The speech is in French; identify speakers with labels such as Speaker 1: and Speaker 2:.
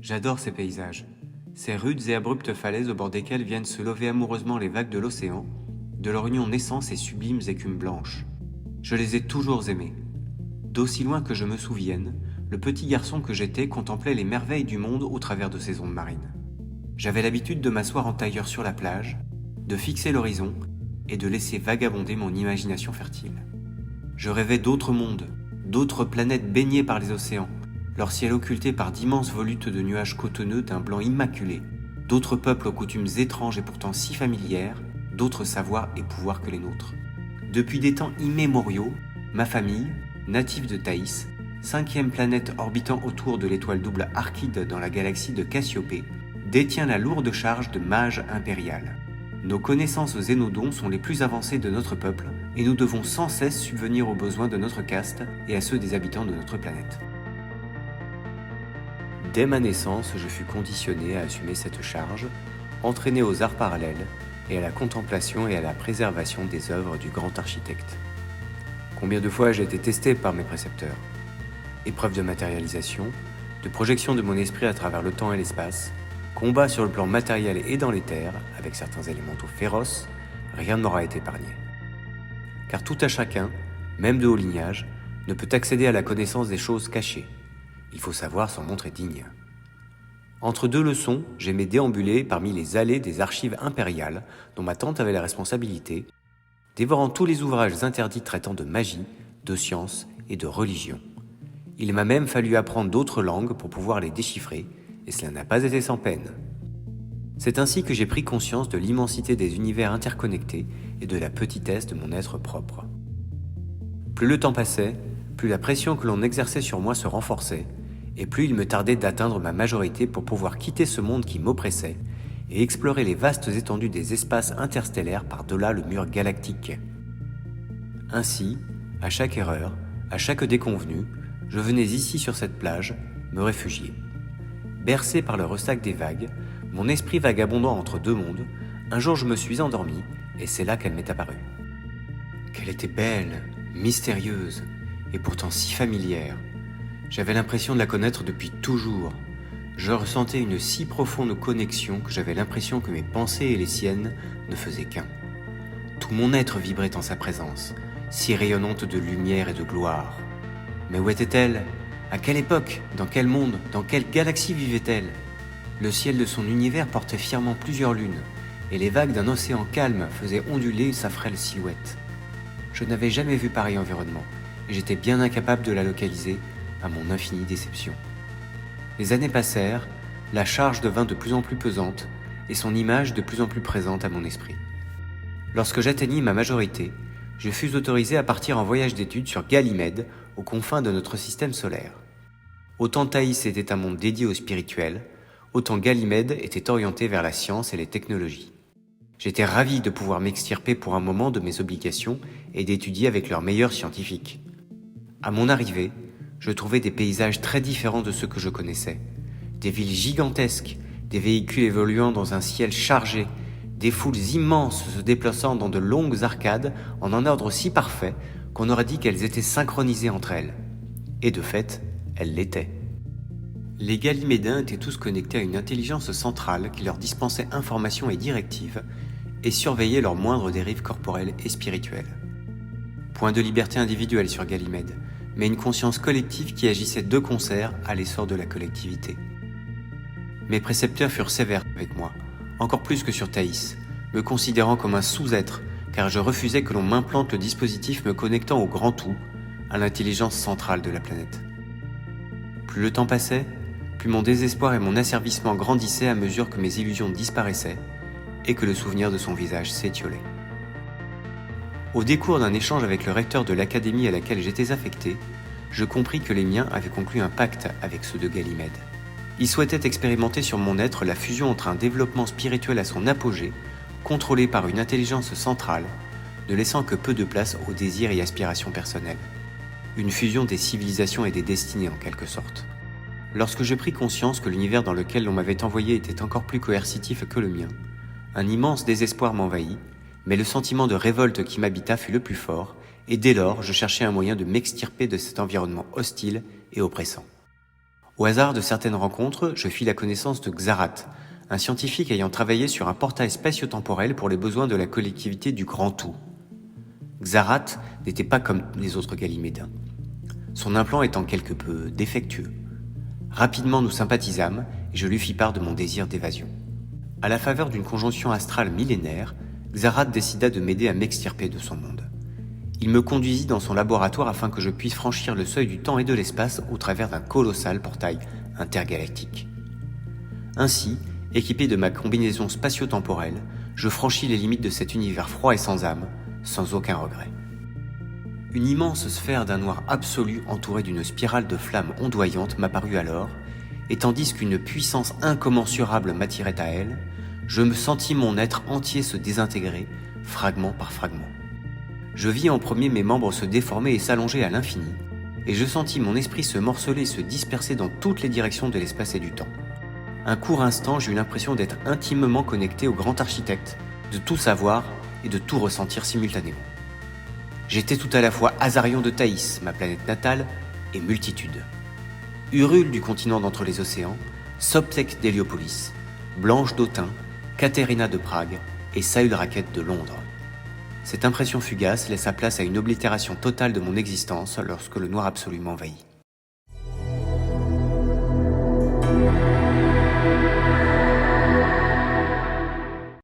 Speaker 1: J'adore ces paysages, ces rudes et abruptes falaises au bord desquelles viennent se lever amoureusement les vagues de l'océan, de leur union naissant ces sublimes écumes blanches. Je les ai toujours aimés. D'aussi loin que je me souvienne, le petit garçon que j'étais contemplait les merveilles du monde au travers de ces ondes marines. J'avais l'habitude de m'asseoir en tailleur sur la plage, de fixer l'horizon et de laisser vagabonder mon imagination fertile. Je rêvais d'autres mondes, d'autres planètes baignées par les océans, leur ciel occulté par d'immenses volutes de nuages cotonneux d'un blanc immaculé, d'autres peuples aux coutumes étranges et pourtant si familières, d'autres savoirs et pouvoirs que les nôtres. Depuis des temps immémoriaux, ma famille, native de Thaïs, 5e planète orbitant autour de l'étoile double Archide dans la galaxie de Cassiopée, détient la lourde charge de mage impérial. Nos connaissances zénodons sont les plus avancées de notre peuple et nous devons sans cesse subvenir aux besoins de notre caste et à ceux des habitants de notre planète. Dès ma naissance, je fus conditionné à assumer cette charge, entraîné aux arts parallèles et à la contemplation et à la préservation des œuvres du grand architecte. Combien de fois j'ai été testé par mes précepteurs? Épreuves de matérialisation, de projection de mon esprit à travers le temps et l'espace, combat sur le plan matériel et dans les terres, avec certains élémentaux féroces, rien ne m'aura été épargné. Car tout à chacun, même de haut lignage, ne peut accéder à la connaissance des choses cachées. Il faut savoir s'en montrer digne. Entre deux leçons, j'aimais déambuler parmi les allées des archives impériales, dont ma tante avait la responsabilité, dévorant tous les ouvrages interdits traitant de magie, de science et de religion. Il m'a même fallu apprendre d'autres langues pour pouvoir les déchiffrer, et cela n'a pas été sans peine. C'est ainsi que j'ai pris conscience de l'immensité des univers interconnectés et de la petitesse de mon être propre. Plus le temps passait, plus la pression que l'on exerçait sur moi se renforçait, et plus il me tardait d'atteindre ma majorité pour pouvoir quitter ce monde qui m'oppressait et explorer les vastes étendues des espaces interstellaires par-delà le mur galactique. Ainsi, à chaque erreur, à chaque déconvenue, je venais ici sur cette plage, me réfugier. Bercé par le ressac des vagues, mon esprit vagabondant entre deux mondes, un jour je me suis endormi et c'est là qu'elle m'est apparue. Qu'elle était belle, mystérieuse et pourtant si familière. J'avais l'impression de la connaître depuis toujours. Je ressentais une si profonde connexion que j'avais l'impression que mes pensées et les siennes ne faisaient qu'un. Tout mon être vibrait en sa présence, si rayonnante de lumière et de gloire. Mais où était-elle? À quelle époque? Dans quel monde? Dans quelle galaxie vivait-elle? Le ciel de son univers portait fièrement plusieurs lunes, et les vagues d'un océan calme faisaient onduler sa frêle silhouette. Je n'avais jamais vu pareil environnement, et j'étais bien incapable de la localiser, à mon infinie déception. Les années passèrent, la charge devint de plus en plus pesante, et son image de plus en plus présente à mon esprit. Lorsque j'atteignis ma majorité, je fus autorisé à partir en voyage d'études sur Ganymède, aux confins de notre système solaire. Autant Thaïs était un monde dédié au spirituel, autant Ganymède était orienté vers la science et les technologies. J'étais ravi de pouvoir m'extirper pour un moment de mes obligations et d'étudier avec leurs meilleurs scientifiques. À mon arrivée, je trouvais des paysages très différents de ceux que je connaissais. Des villes gigantesques, des véhicules évoluant dans un ciel chargé, des foules immenses se déplaçant dans de longues arcades en un ordre si parfait qu'on aurait dit qu'elles étaient synchronisées entre elles. Et de fait, elles l'étaient. Les Ganymédiens étaient tous connectés à une intelligence centrale qui leur dispensait informations et directives et surveillait leurs moindres dérives corporelles et spirituelles. Point de liberté individuelle sur Ganymède, mais une conscience collective qui agissait de concert à l'essor de la collectivité. Mes précepteurs furent sévères avec moi, encore plus que sur Thaïs, me considérant comme un sous-être, car je refusais que l'on m'implante le dispositif me connectant au grand tout, à l'intelligence centrale de la planète. Plus le temps passait, plus mon désespoir et mon asservissement grandissaient à mesure que mes illusions disparaissaient et que le souvenir de son visage s'étiolait. Au décours d'un échange avec le recteur de l'académie à laquelle j'étais affecté, je compris que les miens avaient conclu un pacte avec ceux de Ganymède. Ils souhaitaient expérimenter sur mon être la fusion entre un développement spirituel à son apogée, contrôlé par une intelligence centrale, ne laissant que peu de place aux désirs et aspirations personnelles. Une fusion des civilisations et des destinées en quelque sorte. Lorsque je pris conscience que l'univers dans lequel l'on m'avait envoyé était encore plus coercitif que le mien, un immense désespoir m'envahit, mais le sentiment de révolte qui m'habita fut le plus fort, et dès lors je cherchai un moyen de m'extirper de cet environnement hostile et oppressant. Au hasard de certaines rencontres, je fis la connaissance de Xarat, un scientifique ayant travaillé sur un portail spatio-temporel pour les besoins de la collectivité du Grand Tout. Xarat n'était pas comme les autres Galimédins, son implant étant quelque peu défectueux. Rapidement nous sympathisâmes et je lui fis part de mon désir d'évasion. À la faveur d'une conjonction astrale millénaire, Xarat décida de m'aider à m'extirper de son monde. Il me conduisit dans son laboratoire afin que je puisse franchir le seuil du temps et de l'espace au travers d'un colossal portail intergalactique. Ainsi, équipé de ma combinaison spatio-temporelle, je franchis les limites de cet univers froid et sans âme, sans aucun regret. Une immense sphère d'un noir absolu entourée d'une spirale de flammes ondoyantes m'apparut alors, et tandis qu'une puissance incommensurable m'attirait à elle, je me sentis mon être entier se désintégrer, fragment par fragment. Je vis en premier mes membres se déformer et s'allonger à l'infini, et je sentis mon esprit se morceler et se disperser dans toutes les directions de l'espace et du temps. Un court instant, j'eus l'impression d'être intimement connecté au grand architecte, de tout savoir et de tout ressentir simultanément. J'étais tout à la fois Azarion de Thaïs, ma planète natale, et Multitude. Hurul du continent d'entre les océans, Soptek d'Héliopolis, Blanche d'Autun, Caterina de Prague et Saül Racket de Londres. Cette impression fugace laissa place à une oblitération totale de mon existence lorsque le noir absolu m'envahit.